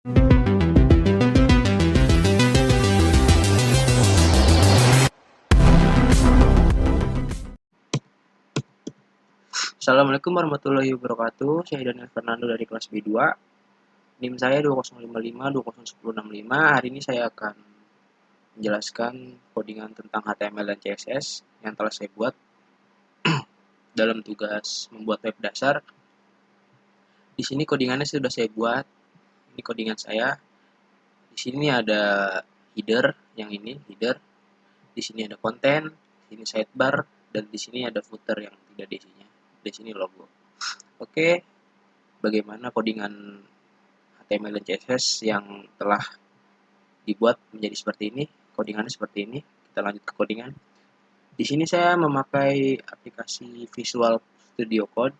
Assalamualaikum warahmatullahi wabarakatuh. Saya Daniel Fernando dari kelas B2. NIM saya 2055201065. Hari ini saya akan menjelaskan codingan tentang HTML dan CSS yang telah saya buat dalam tugas membuat web dasar. Di sini codingannya sudah saya buat. Ini codingan saya. Di sini ada header, yang ini header. Di sini ada konten, di sini sidebar, dan di sini ada footer yang tidak ada isinya. Di sini logo. Oke, bagaimana codingan HTML dan CSS yang telah dibuat menjadi seperti ini, codingannya seperti ini. Kita lanjut ke codingan. Di sini saya memakai aplikasi Visual Studio Code.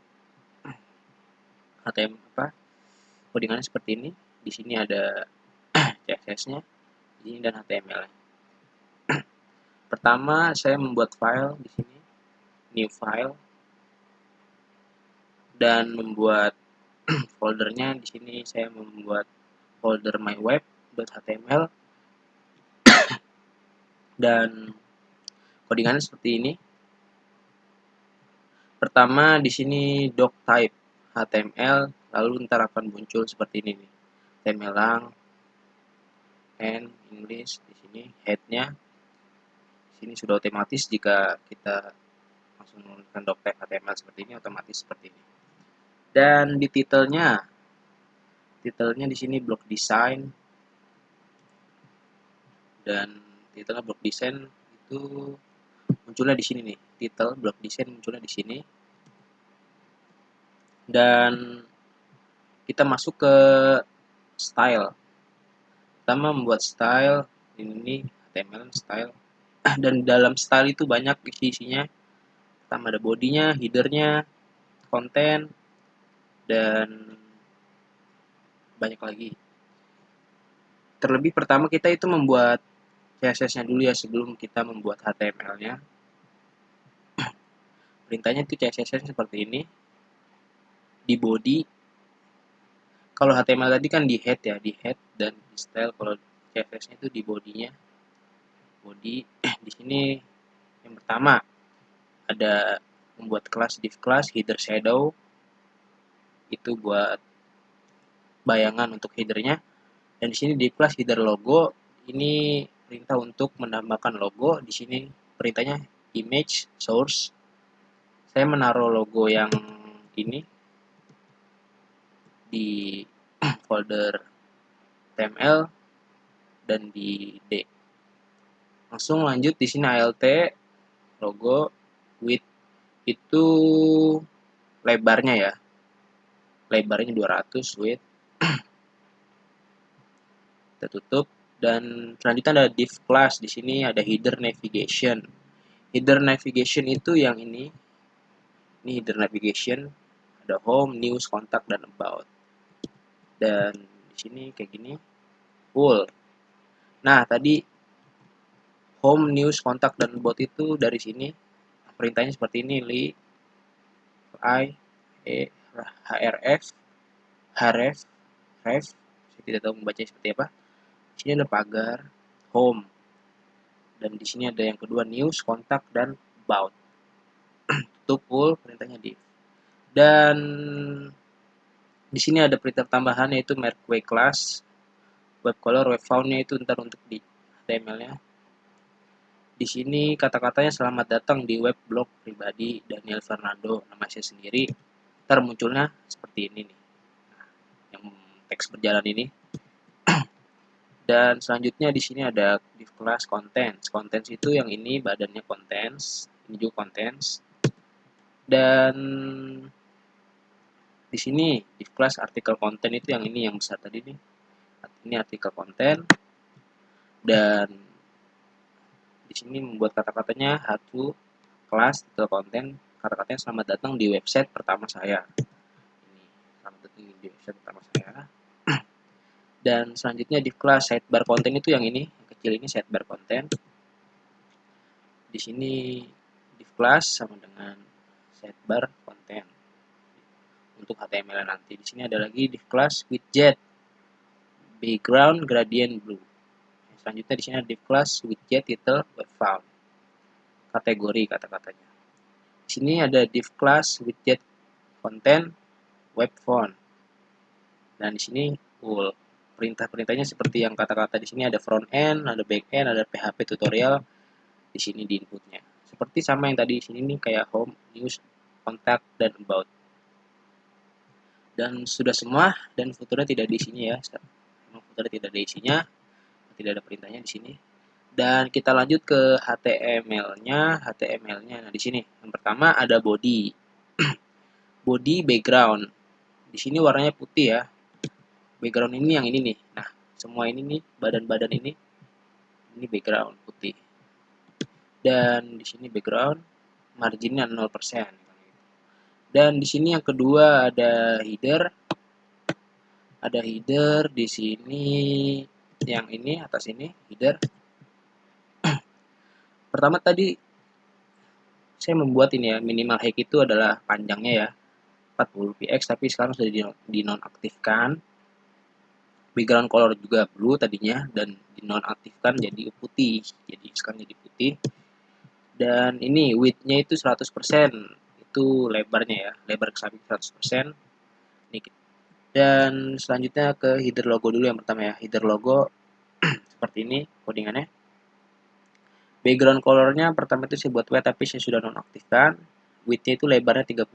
Codingannya seperti ini. Di sini ada CSS-nya, di sini dan HTML-nya. Pertama, saya membuat file di sini, new file, dan membuat foldernya. Di sini saya membuat folder myweb.html, dan codingannya seperti ini. Pertama di sini doc type HTML, lalu ntar akan muncul seperti ini nih. HTML lang, and English, di sini head-nya. Di sini sudah otomatis jika kita langsung menuliskan doc type HTML seperti ini, otomatis seperti ini. Dan di titelnya di sini block design, dan titelnya block design itu munculnya di sini nih. Titel block design munculnya di sini. Dan kita masuk ke style. Pertama membuat style, ini HTML style. Dan dalam style itu banyak isi-isinya. Pertama ada bodinya, headernya, konten, dan banyak lagi. Terlebih pertama kita itu membuat CSS-nya dulu ya sebelum kita membuat HTML-nya. Perintahnya itu CSS-nya seperti ini. Di body, kalau HTML tadi kan di head ya, di head dan di style. Kalau CSS-nya itu di body-nya. Body di sini yang pertama ada membuat kelas div class header shadow, itu buat bayangan untuk headernya. Dan di sini div class header logo, ini perintah untuk menambahkan logo. Di sini perintahnya image source. Saya menaruh logo yang ini di folder HTML dan di D. Langsung lanjut di sini alt logo width itu lebarnya ya. Lebarnya 200, width kita tutup. Dan selanjutnya ada div class. Di sini ada header navigation. Header navigation itu yang ini. Ini header navigation. Ada home, news, contact, dan about. Dan di sini kayak gini. Full. Nah, tadi home, news, contact, dan about itu dari sini. Perintahnya seperti ini. Li, I, E, href, href, ref. Saya tidak tahu membaca seperti apa. Di sini ada pagar, home. Dan di sini ada yang kedua, news, contact, dan about. Itu full, perintahnya div. Dan di sini ada perintah tambahan yaitu merge class, web color, web font-nya itu ntar untuk di HTML-nya. Di sini kata-katanya selamat datang di web blog pribadi Daniel Fernando, nama saya sendiri. Ntar munculnya seperti ini nih. Nah, yang teks berjalan ini. Dan selanjutnya di sini ada div class contents. Contents itu yang ini badannya contents, ini juga contents. Dan di sini div class artikel content itu yang ini yang besar tadi nih. Ini artikel konten. Dan di sini membuat kata-katanya satu kelas artikel konten. Kata-katanya selamat datang di website pertama saya. Ini selamat datang di website pertama saya. Dan selanjutnya div class sidebar konten itu yang ini, yang kecil ini sidebar konten. Di sini div class sama dengan sidebar konten untuk HTML nanti. Di sini ada lagi div class widget. background gradient blue. Selanjutnya di sini ada div class widget title web font. Kategori kata-katanya. Di sini ada div class widget content web font. Dan di sini perintah-perintahnya seperti yang kata-kata di sini, ada front end, ada back end, ada PHP tutorial di sini di inputnya. Seperti sama yang tadi di sini nih, kayak home, news, contact, dan about. Dan sudah semua, dan footernya tidak di sini ya. Footernya tidak ada isinya, tidak ada perintahnya di sini. Dan kita lanjut ke HTML-nya. Nah di sini yang pertama ada body. Body background. Di sini warnanya putih ya. Background ini yang ini nih. Nah, semua ini nih, badan-badan ini background putih. Dan di sini background marginnya 0%. Dan di sini yang kedua ada header. Ada header di sini, yang ini atas ini header. Pertama tadi saya membuat ini ya, minimal height itu adalah panjangnya ya 40 px, tapi sekarang sudah dinonaktifkan. Background color juga blue tadinya, dan dinonaktifkan jadi putih. Jadi sekarang jadi putih. Dan ini width-nya itu 100%. Itu lebarnya ya, lebar ke samping 100%. Dan selanjutnya ke header logo dulu yang pertama ya. Header logo seperti ini codingannya. Background colornya pertama itu saya buat white, tapi saya sudah nonaktifkan. Width-nya itu lebarnya 30.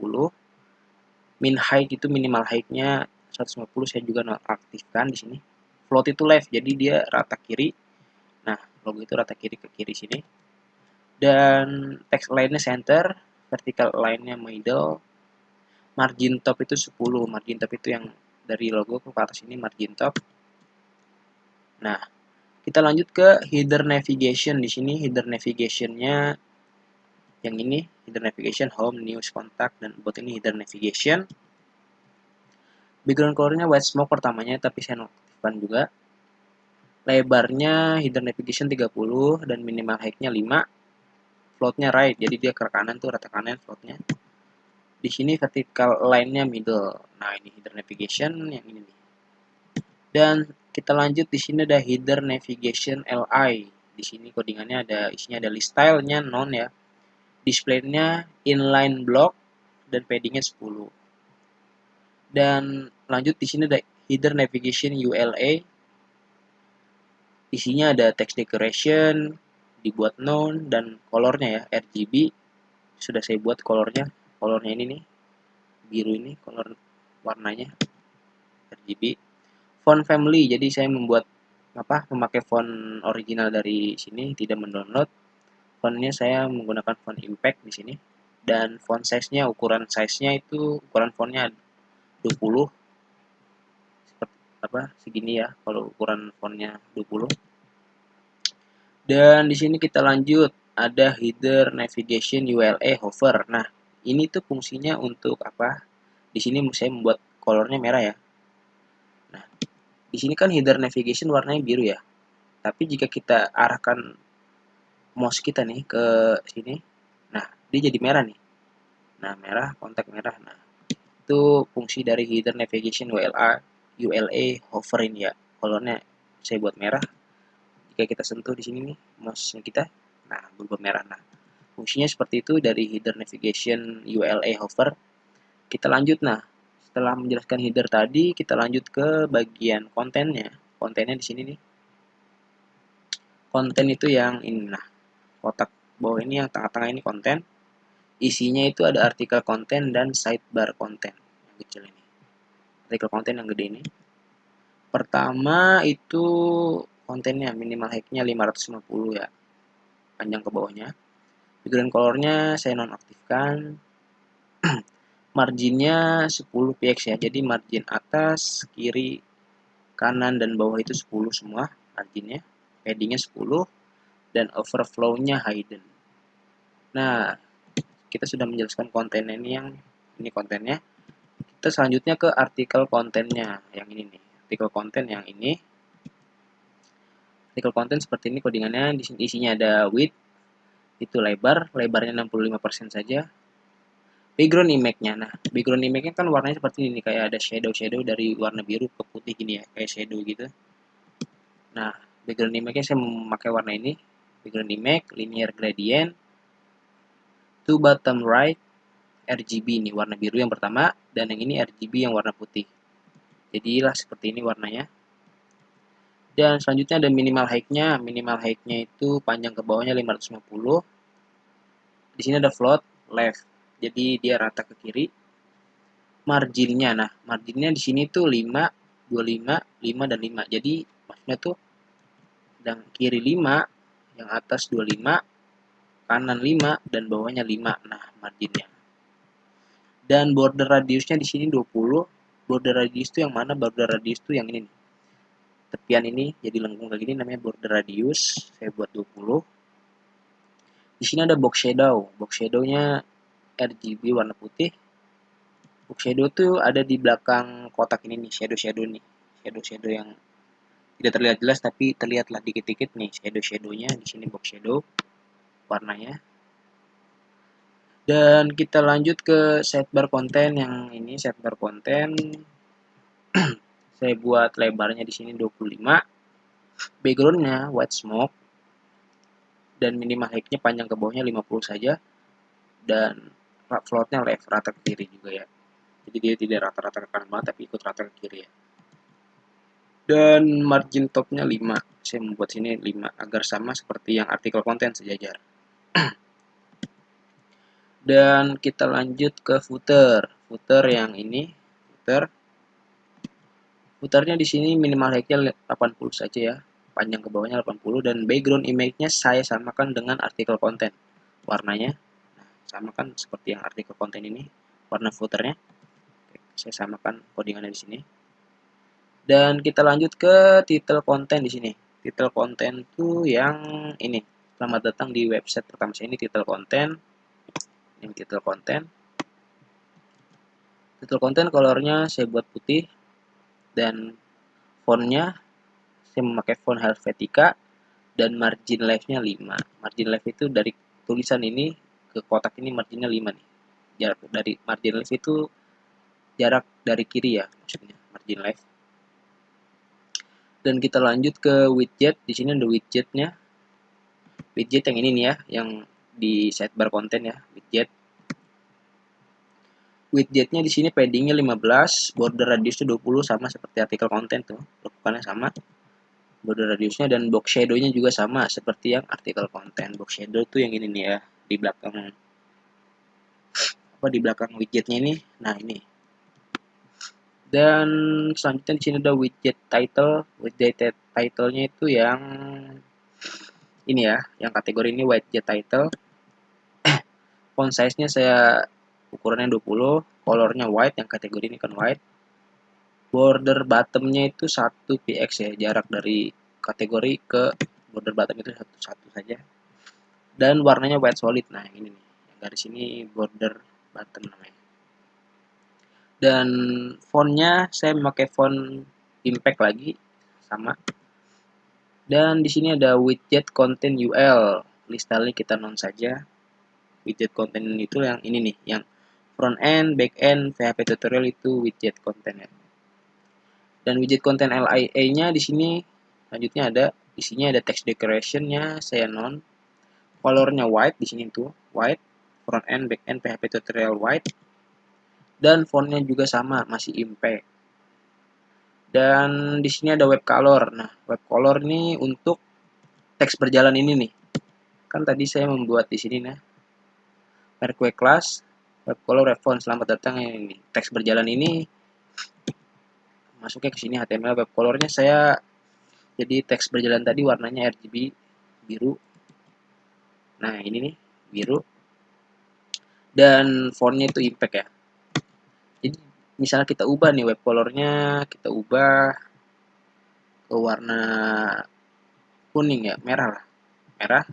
Min height itu minimal height-nya 150, saya juga nonaktifkan di sini. Float itu left, jadi dia rata kiri. Nah, logo itu rata kiri ke kiri sini. Dan text line-nya center, vertical line-nya middle. Margin top itu 10. Margin top itu yang dari logo ke atas ini margin top. Nah, kita lanjut ke header navigation. Di sini header navigation-nya yang ini, header navigation, home, news, contact, dan buat ini header navigation. Background color-nya white smoke pertamanya, tapi saya nonaktifkan juga. Lebarnya header navigation 30 dan minimal height-nya 5. Float-nya right, jadi dia ke kanan tuh, rata kanan float-nya. Di sini vertical line-nya middle. Nah, ini header navigation yang ini nih. Dan kita lanjut, di sini ada header navigation li. Di sini codingannya ada, isinya ada list style-nya non ya. Display-nya inline block dan padding-nya 10. Dan lanjut di sini ada header navigation ULA. Isinya ada text decoration, dibuat non, dan colornya ya RGB. Sudah saya buat colornya ini nih, biru ini color warnanya RGB. Font family, jadi saya membuat memakai font original dari sini, tidak mendownload. Fontnya saya menggunakan font impact di sini. Dan font size-nya, ukuran size-nya itu ukuran fontnya 20, segini ya kalau ukuran fontnya 20. Dan di sini kita lanjut, ada header navigation ULA hover. Nah, ini tuh fungsinya untuk apa? Di sini saya membuat colornya merah ya. Nah, di sini kan header navigation warnanya biru ya. Tapi jika kita arahkan mouse kita nih ke sini, nah dia jadi merah nih. Nah, merah, kontak merah. Nah, itu fungsi dari header navigation ULA hover ini ya. Colornya saya buat merah. Jika kita sentuh di sini nih mouse kita, nah berubah merah. Nah, fungsinya seperti itu dari header navigation ULA hover. Kita lanjut, nah setelah menjelaskan header tadi, kita lanjut ke bagian kontennya. Kontennya di sini nih. Konten itu yang ini, nah kotak bawah ini yang tengah-tengah ini konten. Isinya itu ada artikel konten dan sidebar konten yang kecil ini. Artikel konten yang gede ini. Pertama itu kontennya minimal height-nya 550 ya, panjang ke bawahnya. Background color-nya saya nonaktifkan. Marginnya 10 px ya, jadi margin atas, kiri, kanan, dan bawah itu 10 semua marginnya. Paddingnya 10 dan overflow-nya hidden. Nah, kita sudah menjelaskan kontennya ini kontennya. Kita selanjutnya ke artikel kontennya yang ini nih. Artikel konten yang ini. Artikel konten seperti ini codingannya, di sini isinya ada width itu lebarnya 65% saja. Background image-nya. Nah, background image-nya kan warnanya seperti ini, kayak ada shadow dari warna biru ke putih gini ya, kayak shadow gitu. Nah, background image-nya saya memakai warna ini. Background image, linear gradient, to bottom right, RGB ini warna biru yang pertama, dan yang ini RGB yang warna putih. Jadilah seperti ini warnanya. Dan selanjutnya ada minimal height-nya. Minimal height-nya itu panjang ke bawahnya 550. Di sini ada float left. Jadi dia rata ke kiri. Marginnya, nah marginnya di sini tuh 5, 25, 5 dan 5. Jadi maksudnya tuh yang kiri 5, yang atas 25, kanan 5 dan bawahnya 5. Nah, marginnya. Dan border radiusnya di sini 20. Border radius itu yang mana? Border radius itu yang ini nih. Tepian ini jadi lengkung kayak gini namanya border radius. Saya buat 20. Di sini ada box shadow. Box shadow-nya RGB warna putih. Box shadow tuh ada di belakang kotak ini nih, shadow-shadow nih. Shadow-shadow yang tidak terlihat jelas tapi terlihatlah dikit-dikit nih shadow-shadownya di sini box shadow warnanya. Dan kita lanjut ke sidebar konten yang ini sidebar konten. Saya buat lebarnya di sini 25. Backgroundnya white smoke dan minimal height-nya panjang ke bawahnya 50 saja dan floatnya left rata ke kiri juga ya. Jadi dia tidak rata-rata ke kanan banget tapi ikut rata ke kiri ya. Dan margin topnya 5. Saya membuat sini 5 agar sama seperti yang artikel konten sejajar. Dan kita lanjut ke footer. Footer yang ini, footernya di sini minimal height-nya 80 saja ya. Panjang ke bawahnya 80 dan background image-nya saya samakan dengan artikel konten. Warnanya samakan seperti yang artikel konten ini, warna footernya. Saya samakan codingannya di sini. Dan kita lanjut ke title konten di sini. Title konten itu yang ini. Selamat datang di website pertama saya ini title konten. Ini title konten. Title konten colornya saya buat putih dan fontnya saya memakai font Helvetica dan margin left-nya 5. Margin left itu dari tulisan ini ke kotak ini marginnya 5 nih. Jarak dari margin left itu jarak dari kiri ya maksudnya margin left. Dan kita lanjut ke widget. Di sini ada widgetnya. Widget yang ini nih ya, yang di sidebar konten ya, widget. Widgetnya di sini paddingnya 15, border radiusnya 20 sama seperti artikel konten tuh, lekukannya sama. Border radiusnya dan box shadow-nya juga sama seperti yang artikel konten. Box shadow tuh yang ini nih ya, di belakang di belakang widgetnya ini. Nah, ini. Dan selanjutnya di sini ada widget title. Widget title-nya itu yang ini ya, yang kategori ini widget title. Font size-nya saya ukurannya 20, colornya white, yang kategori ini kan white. Border bottom-nya itu 1 px ya, jarak dari kategori ke border bottom itu satu saja. Dan warnanya white solid. Nah, ini nih, yang garis ini border bottom namanya. Dan fontnya saya memakai font impact lagi sama. Dan di sini ada widget content UL. Listanya kita non saja. Widget content itu yang ini nih, yang front end, back end, PHP tutorial itu widget content ya. Dan widget content LIA-nya di sini selanjutnya ada isinya ada text decoration-nya saya non. Colornya white di sini tuh, white, front end, back end, PHP tutorial white. Dan fontnya juga sama, masih impact. Dan di sini ada web color. Nah, web color ini untuk teks berjalan ini nih. Kan tadi saya membuat di sini nah. Merkwe class, web color response selamat datang ini. Teks berjalan ini masuknya ke sini HTML web colornya saya jadi teks berjalan tadi warnanya RGB biru. Nah, ini nih biru. Dan fontnya itu impact ya. Jadi misalnya kita ubah nih web colornya, kita ubah ke warna kuning ya, merah lah. Merah.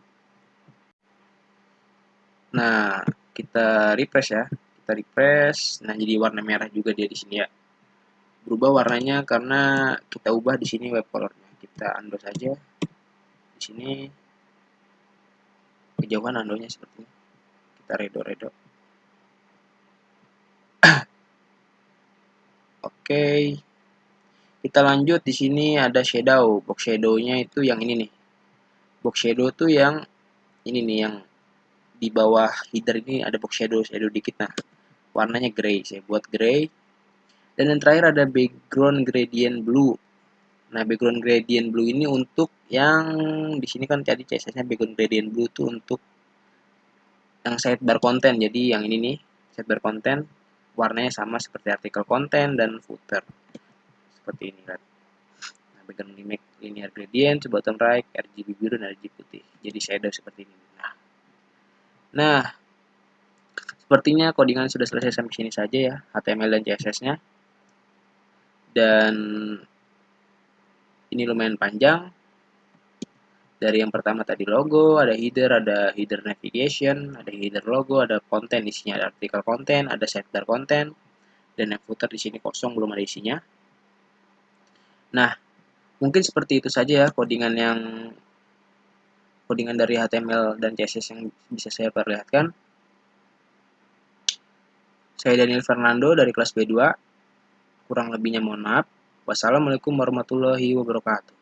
Nah, kita refresh ya. Kita refresh. Nah, jadi warna merah juga dia di sini ya. Berubah warnanya karena kita ubah di sini web colornya. Kita undo saja. Di sini kejauhan undonya seperti ini. Kita redo. Oke. Kita lanjut, di sini ada shadow. Box shadow-nya itu yang ini nih. Box shadow tuh yang ini nih, yang di bawah header ini ada box shadow dikit. Nah, warnanya gray. Saya buat gray. Dan yang terakhir ada background gradient blue. Nah, background gradient blue ini untuk yang di sini kan tadi CSS-nya background gradient blue tuh untuk yang sidebar konten. Jadi yang ini nih, sidebar konten warnanya sama seperti artikel konten dan footer. Seperti ini kan. Nah, background linear gradient, bottom right, RGB biru dan RGB putih. Jadi shadow seperti ini. Nah, sepertinya codingan sudah selesai sampai sini saja ya, HTML dan CSS-nya. Dan ini lumayan panjang. Dari yang pertama tadi logo, ada header navigation, ada header logo, ada konten, isinya ada artikel konten, ada sidebar konten, dan yang footer di sini kosong, belum ada isinya. Nah, mungkin seperti itu saja ya codingan dari HTML dan CSS yang bisa saya perlihatkan. Saya Daniel Fernando dari kelas B2. Kurang lebihnya mohon maaf. Wassalamualaikum warahmatullahi wabarakatuh.